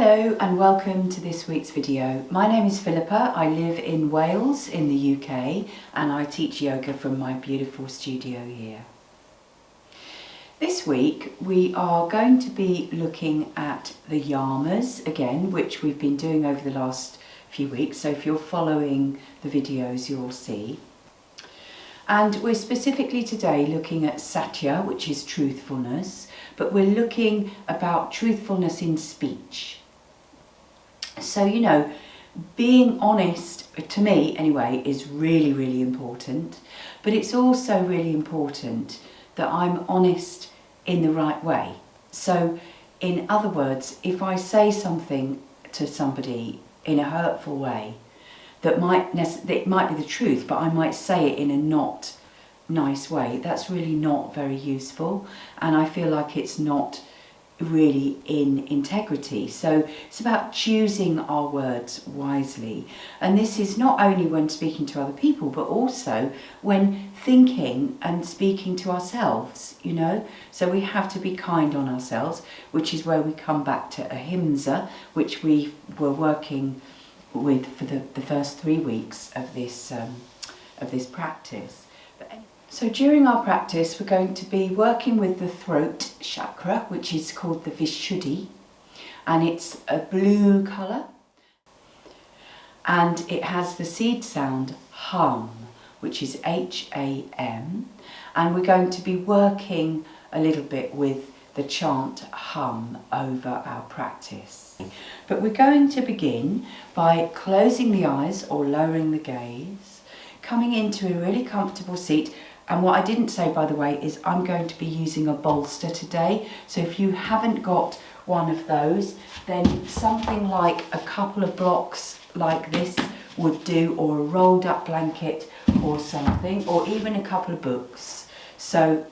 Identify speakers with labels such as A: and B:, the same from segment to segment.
A: Hello and welcome to this week's video. My name is Philippa. I live in Wales in the UK and I teach yoga from my beautiful studio here. This week we are going to be looking at the Yamas again, which we've been doing over the last few weeks. So if you're following the videos you'll see. And we're specifically today looking at Satya, which is truthfulness, but we're looking about truthfulness in speech. So, you know, being honest, to me anyway, is really, really important. But it's also really important that I'm honest in the right way. So, in other words, if I say something to somebody in a hurtful way, it might be the truth, but I might say it in a not nice way. That's really not very useful, and I feel like it's not really in integrity. So it's about choosing our words wisely, and this is not only when speaking to other people, but also when thinking and speaking to ourselves, you know. So we have to be kind on ourselves, which is where we come back to ahimsa, which we were working with for the first 3 weeks of this practice. So during our practice we're going to be working with the throat chakra, which is called the Vishuddhi, and it's a blue colour and it has the seed sound hum, which is H-A-M, and we're going to be working a little bit with the chant hum over our practice. But we're going to begin by closing the eyes or lowering the gaze, coming into a really comfortable seat. And what I didn't say, by the way, is I'm going to be using a bolster today. So if you haven't got one of those, then something like a couple of blocks like this would do, or a rolled up blanket or something, or even a couple of books. So,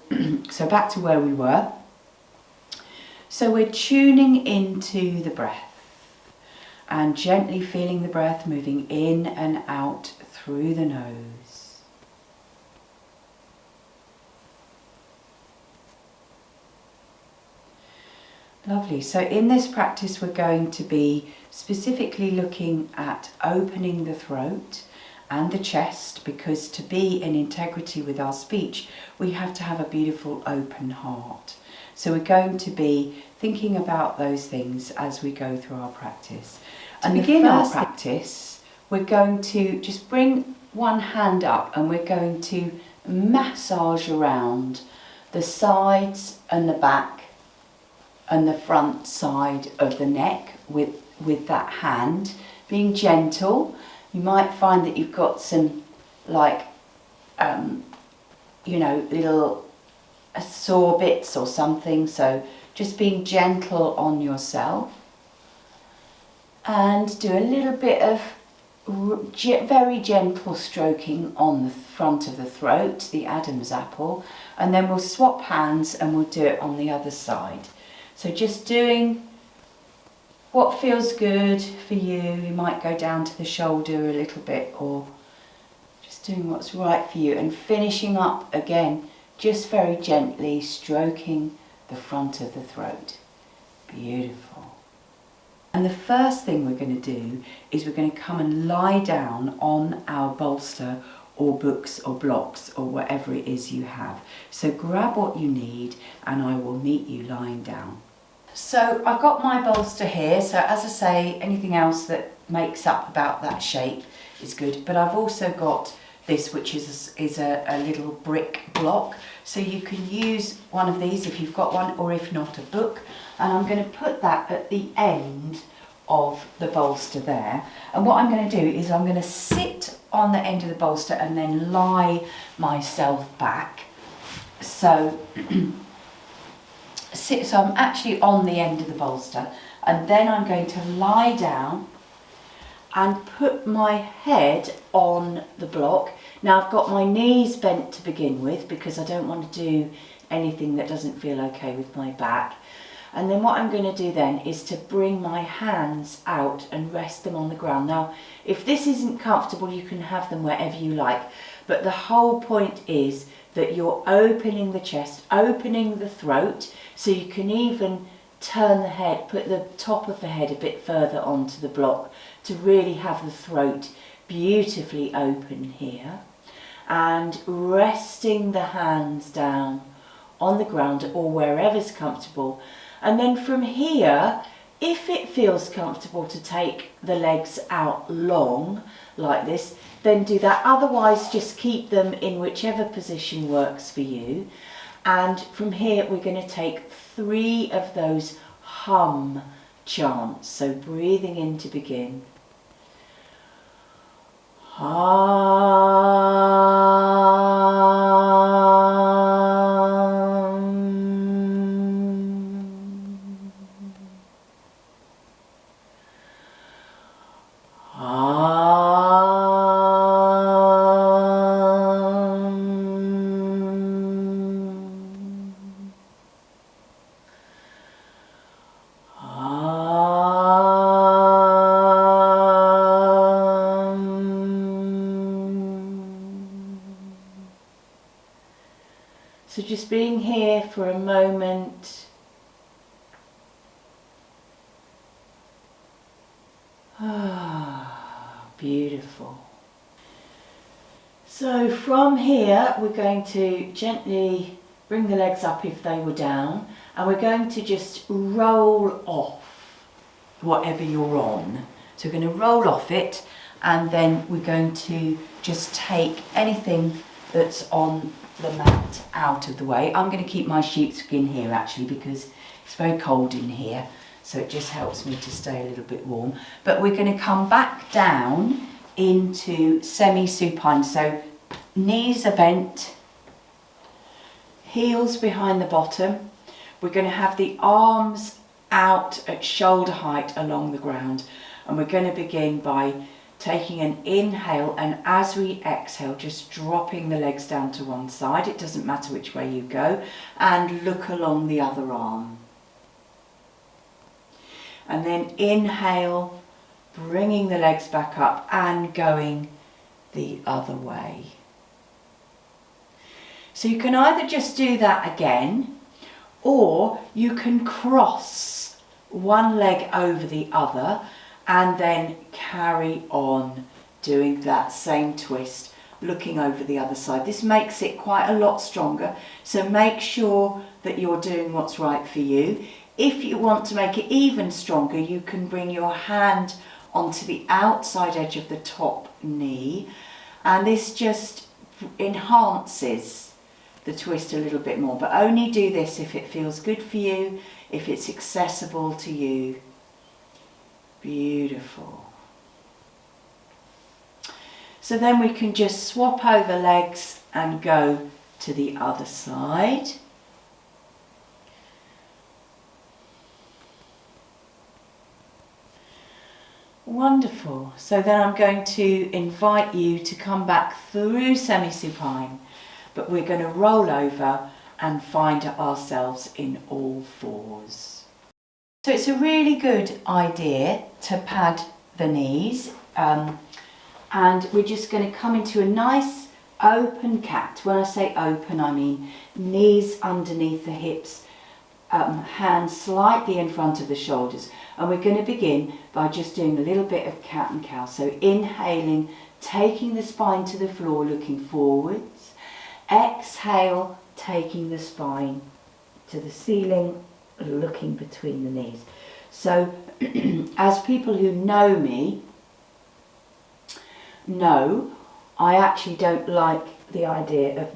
A: so back to where we were. So we're tuning into the breath and gently feeling the breath moving in and out through the nose. Lovely. So in this practice we're going to be specifically looking at opening the throat and the chest, because to be in integrity with our speech we have to have a beautiful open heart. So we're going to be thinking about those things as we go through our practice. And to begin our practice, we're going to just bring one hand up and we're going to massage around the sides and the back and the front side of the neck with that hand, being gentle. You might find that you've got some you know, little sore bits or something, so just being gentle on yourself, and do a little bit of very gentle stroking on the front of the throat, the Adam's apple, and then we'll swap hands and we'll do it on the other side. So just doing what feels good for you. You might go down to the shoulder a little bit, or just doing what's right for you, and finishing up again just very gently stroking the front of the throat. Beautiful. And the first thing we're going to do is we're going to come and lie down on our bolster or books or blocks or whatever it is you have. So grab what you need and I will meet you lying down. So I've got my bolster here, so as I say, anything else that makes up about that shape is good, but I've also got this, which is a little brick block, so you can use one of these if you've got one, or if not, a book. And I'm going to put that at the end of the bolster there, and what I'm going to do is I'm going to sit on the end of the bolster and then lie myself back. So so I'm actually on the end of the bolster, and then I'm going to lie down and put my head on the block. Now I've got my knees bent to begin with because I don't want to do anything that doesn't feel okay with my back. And then what I'm going to do then is to bring my hands out and rest them on the ground. Now if this isn't comfortable, you can have them wherever you like, but the whole point is that you're opening the chest, opening the throat, so you can even turn the head, put the top of the head a bit further onto the block to really have the throat beautifully open here. And resting the hands down on the ground or wherever's comfortable. And then from here, if it feels comfortable to take the legs out long like this, then do that. Otherwise, just keep them in whichever position works for you. And from here, we're going to take 3 of those hum chants. So breathing in to begin. So just being here for a moment. Ah, beautiful. So from here we're going to gently bring the legs up if they were down, and we're going to just roll off whatever you're on. So we're going to roll off it, and then we're going to just take anything that's on the mat out of the way. I'm going to keep my sheepskin here actually because it's very cold in here, so it just helps me to stay a little bit warm. But we're going to come back down into semi-supine. So knees are bent, heels behind the bottom. We're going to have the arms out at shoulder height along the ground, and we're going to begin by taking an inhale, and as we exhale, just dropping the legs down to one side. It doesn't matter which way you go, and look along the other arm. And then inhale, bringing the legs back up and going the other way. So you can either just do that again, or you can cross one leg over the other and then carry on doing that same twist, looking over the other side. This makes it quite a lot stronger, so make sure that you're doing what's right for you. If you want to make it even stronger, you can bring your hand onto the outside edge of the top knee, and this just enhances the twist a little bit more, but only do this if it feels good for you, if it's accessible to you. Beautiful. So then we can just swap over legs and go to the other side. Wonderful. So then I'm going to invite you to come back through semi-supine, but we're going to roll over and find ourselves in all fours. So it's a really good idea to pad the knees, and we're just going to come into a nice open cat. When I say open, I mean knees underneath the hips, hands slightly in front of the shoulders, and we're going to begin by just doing a little bit of cat and cow. So inhaling, taking the spine to the floor, looking forwards. Exhale, taking the spine to the ceiling, looking between the knees. So as people who know me know, I actually don't like the idea of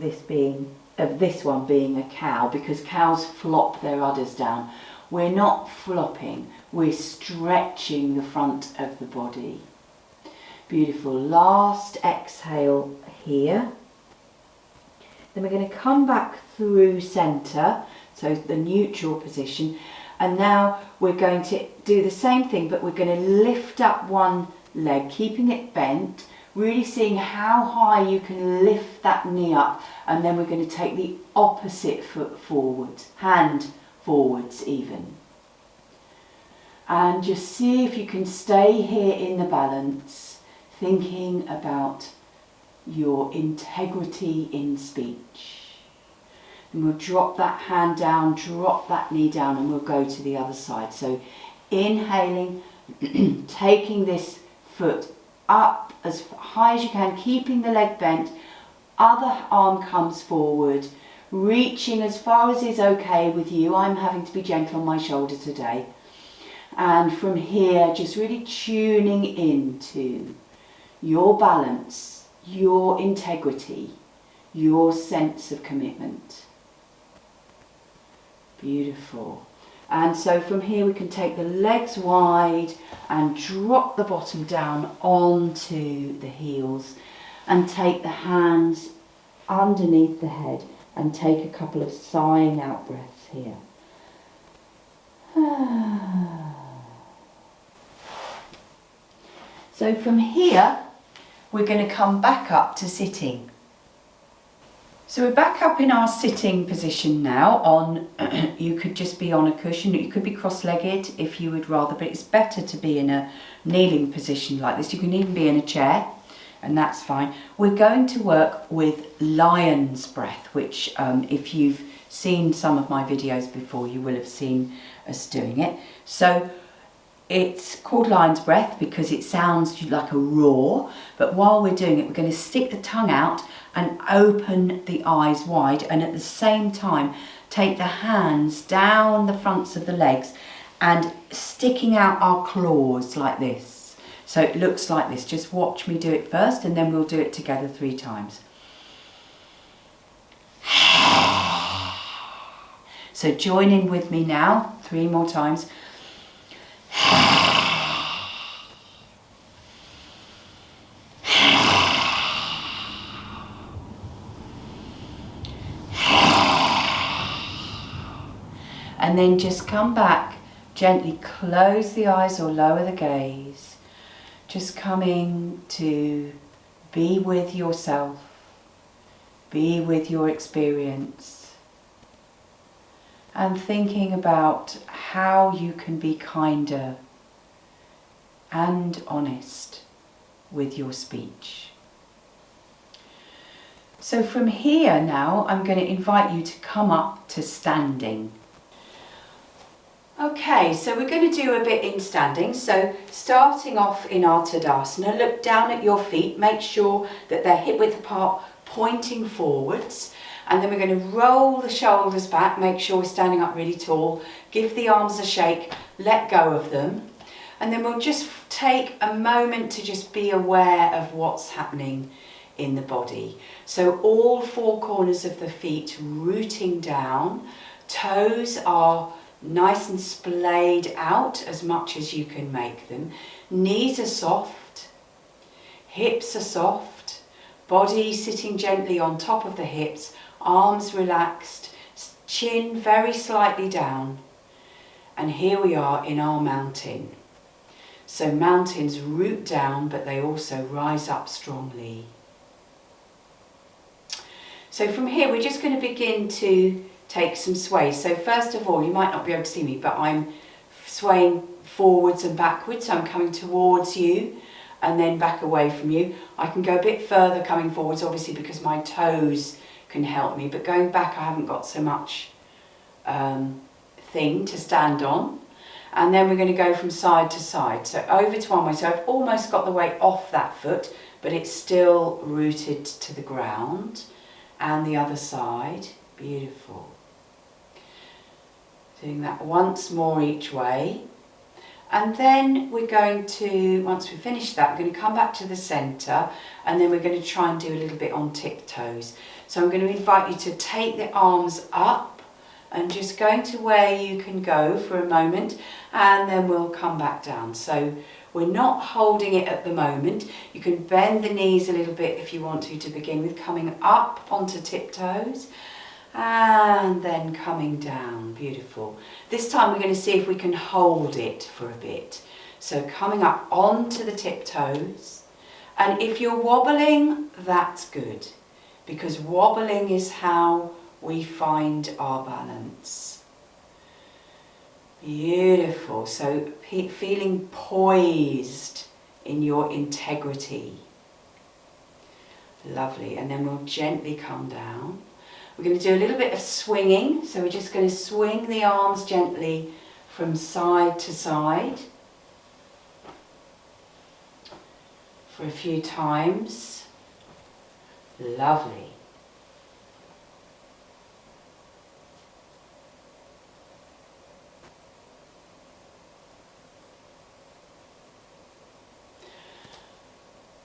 A: this one being a cow, because cows flop their udders down. We're not flopping, we're stretching the front of the body. Beautiful. Last exhale here. Then we're going to come back through centre, so the neutral position, and now we're going to do the same thing, but we're going to lift up one leg, keeping it bent, really seeing how high you can lift that knee up, and then we're going to take the opposite foot forward, hand forwards even. And just see if you can stay here in the balance, thinking about your integrity in speech. And we'll drop that hand down, drop that knee down, and we'll go to the other side. So inhaling, taking this foot up as high as you can, keeping the leg bent, other arm comes forward, reaching as far as is okay with you. I'm having to be gentle on my shoulder today. And from here, just really tuning into your balance, your integrity, your sense of commitment. Beautiful. And so from here we can take the legs wide and drop the bottom down onto the heels and take the hands underneath the head and take a couple of sighing out breaths here. So from here we're going to come back up to sitting. So we're back up in our sitting position now on, you could just be on a cushion, you could be cross-legged if you would rather, but it's better to be in a kneeling position like this. You can even be in a chair, and that's fine. We're going to work with lion's breath, which if you've seen some of my videos before, you will have seen us doing it. So it's called lion's breath because it sounds like a roar, but while we're doing it, we're going to stick the tongue out and open the eyes wide, and at the same time take the hands down the fronts of the legs and sticking out our claws like this. So it looks like this. Just watch me do it first and then we'll do it together 3 times. So join in with me now, 3 more times. And then just come back, gently close the eyes or lower the gaze. Just coming to be with yourself, be with your experience, and thinking about how you can be kinder and honest with your speech. So from here now, I'm going to invite you to come up to standing. Okay, so we're going to do a bit in standing. So starting off in our Tadasana, look down at your feet, make sure that they're hip width apart, pointing forwards. And then we're going to roll the shoulders back, make sure we're standing up really tall, give the arms a shake, let go of them. And then we'll just take a moment to just be aware of what's happening in the body. So all 4 corners of the feet rooting down, toes are nice and splayed out as much as you can make them. Knees are soft, hips are soft, body sitting gently on top of the hips, arms relaxed, chin very slightly down. And here we are in our mountain. So mountains root down, but they also rise up strongly. So from here we're just going to begin to take some sway. So first of all, you might not be able to see me, but I'm swaying forwards and backwards. So I'm coming towards you and then back away from you. I can go a bit further coming forwards, obviously, because my toes can help me, but going back I haven't got so much thing to stand on. And then we're going to go from side to side. So over to one way. So I've almost got the weight off that foot, but it's still rooted to the ground. And the other side. Beautiful. Doing that once more each way. And then we're going to, once we finish that, we're going to come back to the centre, and then we're going to try and do a little bit on tiptoes. So I'm going to invite you to take the arms up and just going to where you can go for a moment, and then we'll come back down. So we're not holding it at the moment. You can bend the knees a little bit if you want to begin with, coming up onto tiptoes. And then coming down. Beautiful. This time we're going to see if we can hold it for a bit. So coming up onto the tiptoes. And if you're wobbling, that's good, because wobbling is how we find our balance. Beautiful. So feeling poised in your integrity. Lovely. And then we'll gently come down. We're going to do a little bit of swinging, so we're just going to swing the arms gently from side to side for a few times. Lovely.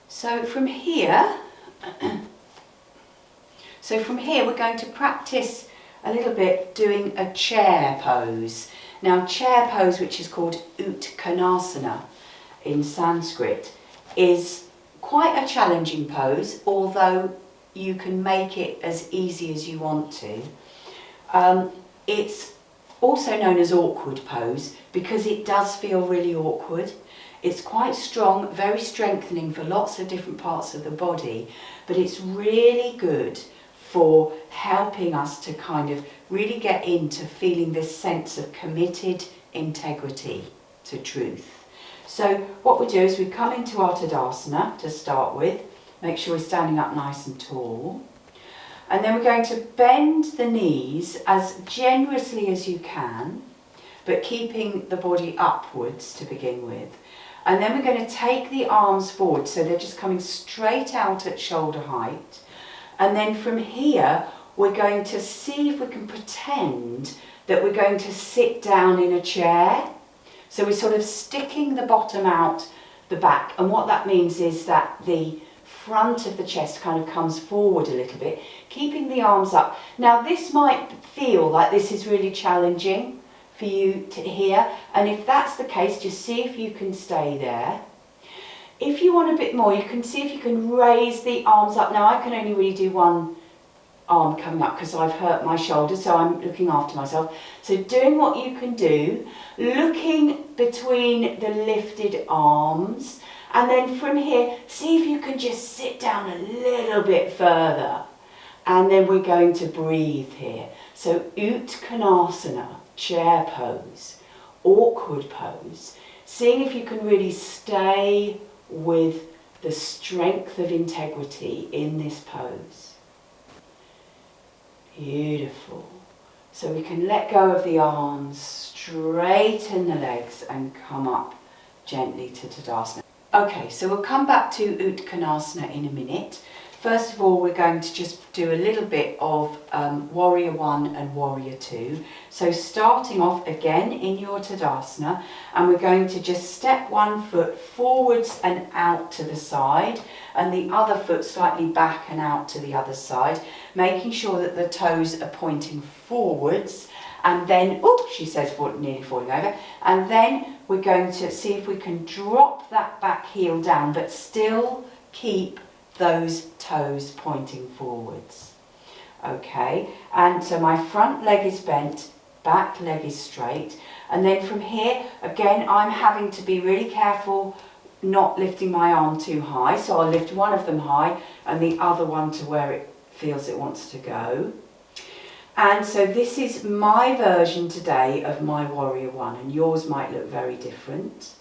A: So from here, we're going to practice a little bit doing a chair pose. Now, chair pose, which is called Uttkanasana in Sanskrit, is quite a challenging pose, although you can make it as easy as you want to. It's also known as awkward pose because it does feel really awkward. It's quite strong, very strengthening for lots of different parts of the body, but it's really good for helping us to kind of really get into feeling this sense of committed integrity to truth. So what we do is we come into our Tadasana to start with, make sure we're standing up nice and tall, and then we're going to bend the knees as generously as you can, but keeping the body upwards to begin with. And then we're going to take the arms forward, so they're just coming straight out at shoulder height. And then from here, we're going to see if we can pretend that we're going to sit down in a chair. So we're sort of sticking the bottom out the back. And what that means is that the front of the chest kind of comes forward a little bit, keeping the arms up. Now, this might feel like this is really challenging for you to hear, and if that's the case, just see if you can stay there. If you want a bit more, you can see if you can raise the arms up. Now, I can only really do one arm coming up because I've hurt my shoulder, so I'm looking after myself. So doing what you can do, looking between the lifted arms, and then from here, see if you can just sit down a little bit further. And then we're going to breathe here. So Uttkanasana, chair pose, awkward pose, seeing if you can really stay with the strength of integrity in this pose. Beautiful. So we can let go of the arms, straighten the legs and come up gently to Tadasana. Okay, so we'll come back to Uttkanasana in a minute. First of all, we're going to just do a little bit of Warrior 1 and Warrior 2. So starting off again in your Tadasana, and we're going to just step one foot forwards and out to the side, and the other foot slightly back and out to the other side, making sure that the toes are pointing forwards. And then, oh, she says, nearly falling over. And then we're going to see if we can drop that back heel down, but still keep those toes pointing forwards. Okay, and so my front leg is bent, back leg is straight, and then from here, again, I'm having to be really careful not lifting my arm too high, so I'll lift one of them high and the other one to where it feels it wants to go. And so this is my version today of my Warrior 1, and yours might look very different.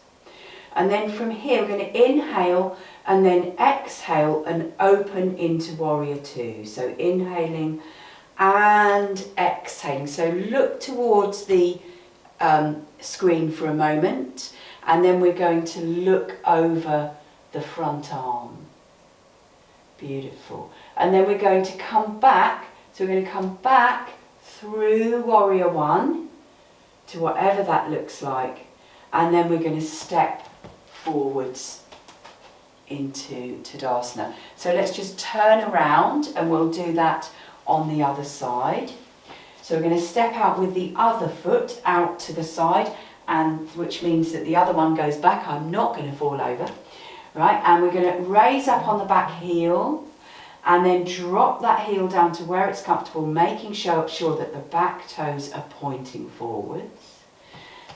A: And then from here, we're going to inhale and then exhale and open into Warrior 2. So inhaling and exhaling. So look towards the screen for a moment, and then we're going to look over the front arm. Beautiful. And then we're going to come back. So we're going to come back through Warrior 1 to whatever that looks like. And then we're going to step forwards into Tadasana. So let's just turn around and we'll do that on the other side. So we're going to step out with the other foot out to the side, and which means that the other one goes back. I'm not going to fall over. Right, and we're going to raise up on the back heel and then drop that heel down to where it's comfortable, making sure that the back toes are pointing forwards.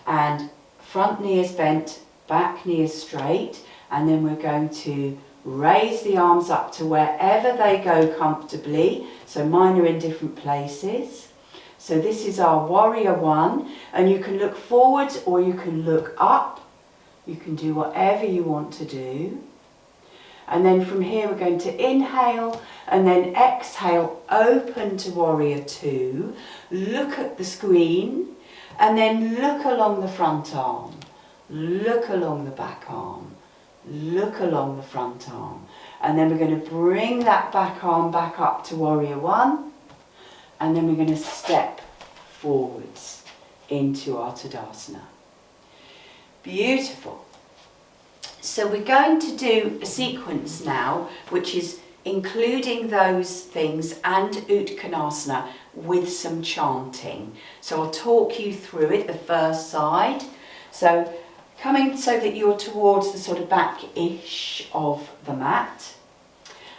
A: And front knee is bent, back knee is straight, and then we're going to raise the arms up to wherever they go comfortably. So mine are in different places. So this is our Warrior 1, and you can look forwards or you can look up. You can do whatever you want to do. And then from here we're going to inhale and then exhale, open to warrior two. Look at the screen and then look along the front arm. Look along the back arm. Look along the front arm. And then we're going to bring that back arm back up to warrior one. And then we're going to step forwards into our Tadasana. Beautiful. So we're going to do a sequence now, which is including those things and Uttkanasana with some chanting. So I'll talk you through it, the first side. So coming so that you're towards the sort of back-ish of the mat.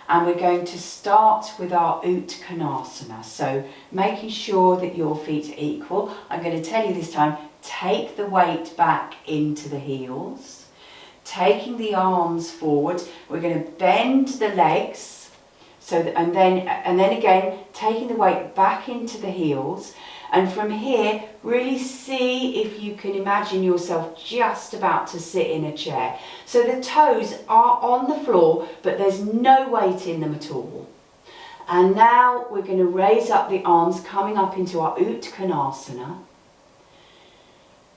A: And we're going to start with our Uttkanasana. So making sure that your feet are equal. I'm going to tell you this time, take the weight back into the heels. Taking the arms forward, we're going to bend the legs, so that, and then again taking the weight back into the heels, and from here really see if you can imagine yourself just about to sit in a chair. So the toes are on the floor, but there's no weight in them at all. And now we're going to raise up the arms, coming up into our Uttkanasana,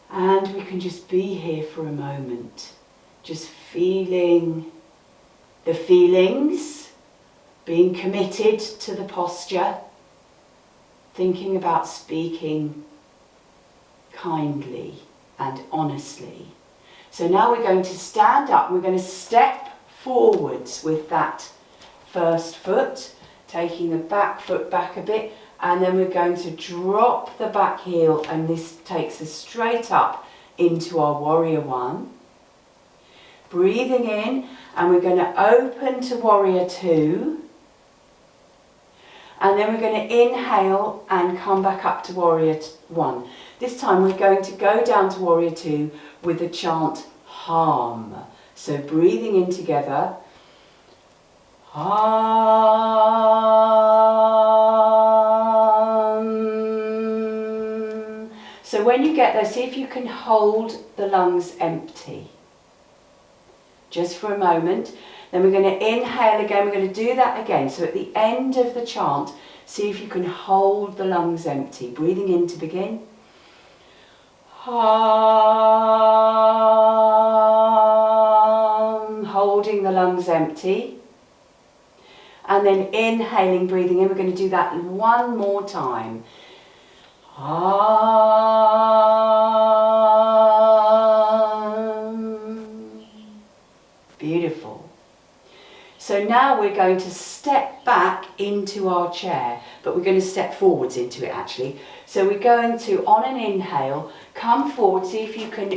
A: and we can just be here for a moment. Just feeling the feelings, being committed to the posture, thinking about speaking kindly and honestly. So now we're going to stand up, we're going to step forwards with that first foot, taking the back foot back a bit, and then we're going to drop the back heel, and this takes us straight up into our warrior one. Breathing in, and we're going to open to warrior two, and then we're going to inhale and come back up to warrior one. This time we're going to go down to warrior two with the chant Hum. So breathing in together, Hum. So when you get there, see if you can hold the lungs empty. Just for a moment. Then we're going to inhale again. We're going to do that again. So at the end of the chant, see if you can hold the lungs empty. Breathing in to begin. Holding the lungs empty. And then inhaling, breathing in. We're going to do that one more time. Beautiful. So now we're going to step back into our chair, but we're going to step forwards into it actually. So we're going to, on an inhale, come forward, see if you can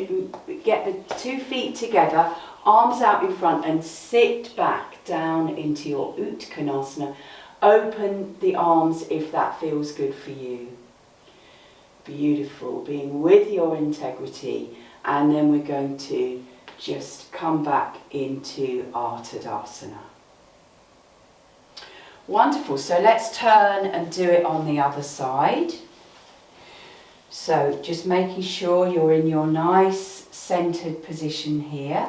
A: get the 2 feet together, arms out in front, and sit back down into your Uttkanasana. Open the arms if that feels good for you. Beautiful, being with your integrity, and then we're going to just come back into our Tadasana. Wonderful, so let's turn and do it on the other side. So just making sure you're in your nice centered position here.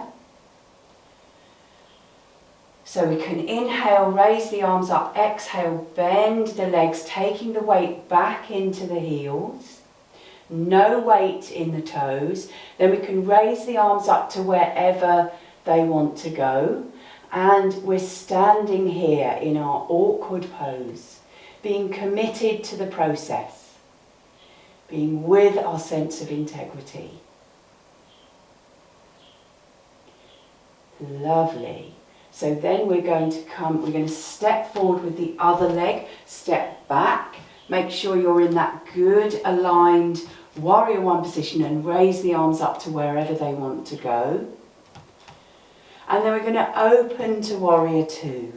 A: So we can inhale, raise the arms up, exhale, bend the legs, taking the weight back into the heels. No weight in the toes. Then we can raise the arms up to wherever they want to go. And we're standing here in our awkward pose, being committed to the process, being with our sense of integrity. Lovely. So then we're going to step forward with the other leg, step back. Make sure you're in that good aligned warrior one position and raise the arms up to wherever they want to go. And then we're going to open to warrior two.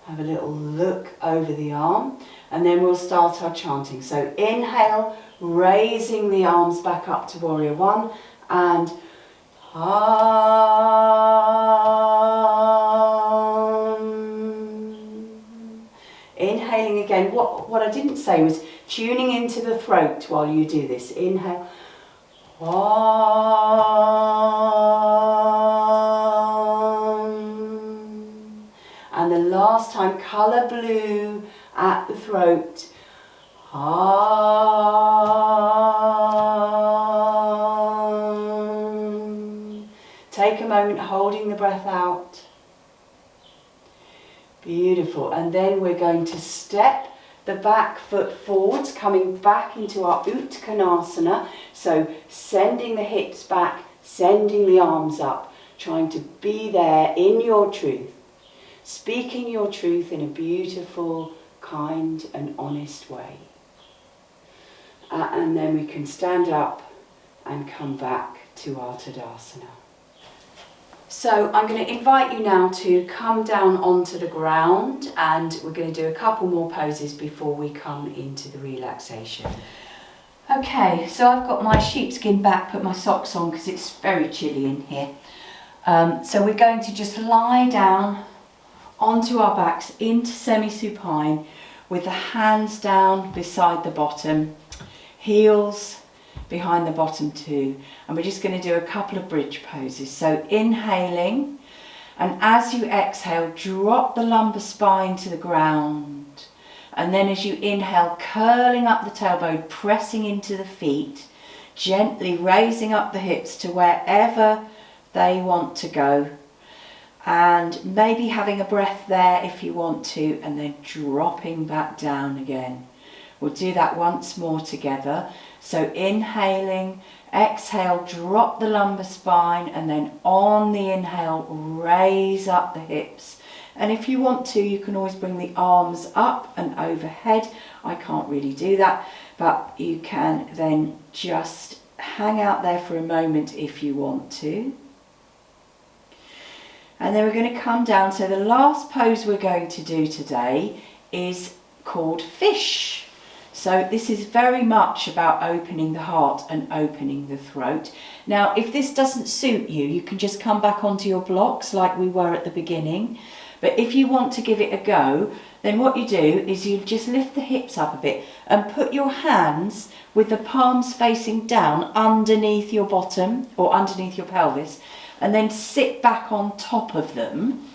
A: Have a little look over the arm, and then we'll start our chanting. So inhale, raising the arms back up to warrior one, and inhaling again. What I didn't say was tuning into the throat while you do this. Inhale. last time, colour blue at the throat. Take a moment holding the breath out. Beautiful. And then we're going to step the back foot forwards, coming back into our Uttkanasana. So sending the hips back, sending the arms up, trying to be there in your truth, speaking your truth in a beautiful, kind and honest way. And then we can stand up and come back to our Tadasana. So I'm going to invite you now to come down onto the ground, and we're going to do a couple more poses before we come into the relaxation. Okay, so I've got my sheepskin back, put my socks on because it's very chilly in here. So we're going to just lie down onto our backs into semi-supine with the hands down beside the bottom, heels behind the bottom too, and we're just going to do a couple of bridge poses. So inhaling, and as you exhale, drop the lumbar spine to the ground, and then as you inhale, curling up the tailbone, pressing into the feet, gently raising up the hips to wherever they want to go, and maybe having a breath there if you want to, and then dropping back down again. We'll do that once more together. So inhaling, exhale, drop the lumbar spine, and then on the inhale, raise up the hips. And if you want to, you can always bring the arms up and overhead. I can't really do that, but you can then just hang out there for a moment if you want to. And then we're going to come down. So the last pose we're going to do today is called fish. So this is very much about opening the heart and opening the throat. Now, if this doesn't suit you, you can just come back onto your blocks like we were at the beginning. But if you want to give it a go, then what you do is you just lift the hips up a bit and put your hands with the palms facing down underneath your bottom or underneath your pelvis, and then sit back on top of them.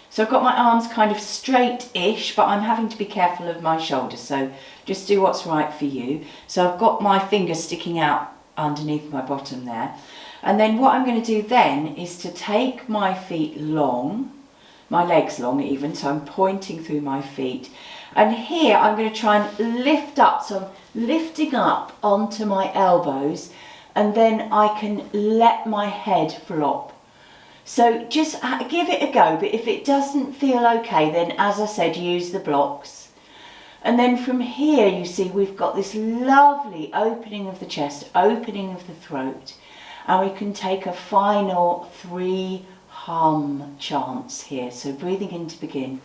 A: So I've got my arms kind of straight-ish, but I'm having to be careful of my shoulders, so just do what's right for you. So I've got my fingers sticking out underneath my bottom there. And then what I'm going to do then is to take my feet long, my legs long even, so I'm pointing through my feet. And here I'm going to try and lift up, so I'm lifting up onto my elbows, and then I can let my head flop. So just give it a go, but if it doesn't feel okay, then as I said, use the blocks. And then from here, you see, we've got this lovely opening of the chest, opening of the throat, and we can take a final 3 hum chants here. So breathing in to begin.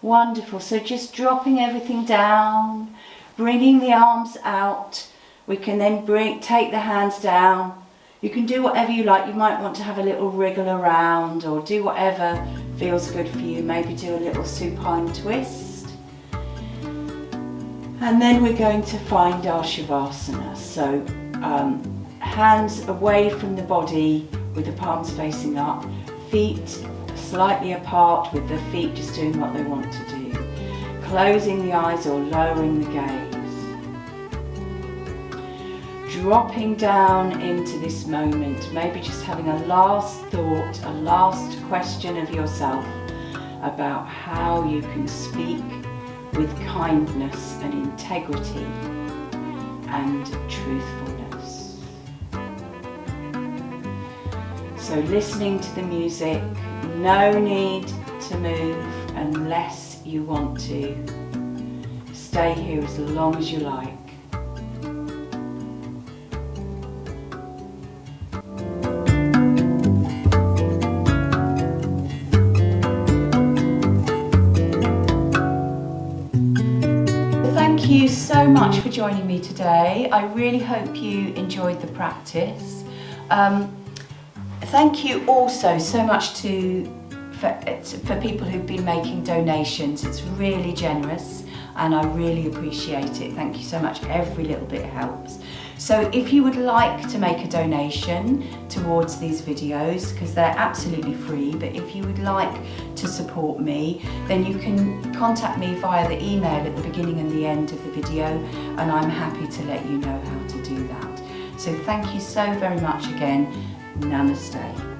A: Wonderful. So just dropping everything down, bringing the arms out. We can then take the hands down. You can do whatever you like. You might want to have a little wriggle around or do whatever feels good for you. Maybe do a little supine twist. And then we're going to find our Shavasana. So hands away from the body with the palms facing up, feet slightly apart with the feet just doing what they want to do. Closing the eyes or lowering the gaze. Dropping down into this moment, maybe just having a last thought, a last question of yourself about how you can speak with kindness and integrity and truthfulness. So listening to the music, no need to move unless you want to. Stay here as long as you like. much for joining me today. I really hope you enjoyed the practice. Thank you also so much for people who've been making donations. It's really generous and I really appreciate it. Thank you so much. Every little bit helps. So if you would like to make a donation towards these videos, because they're absolutely free, but if you would like to support me, then you can contact me via the email at the beginning and the end of the video, and I'm happy to let you know how to do that. So thank you so very much again. Namaste.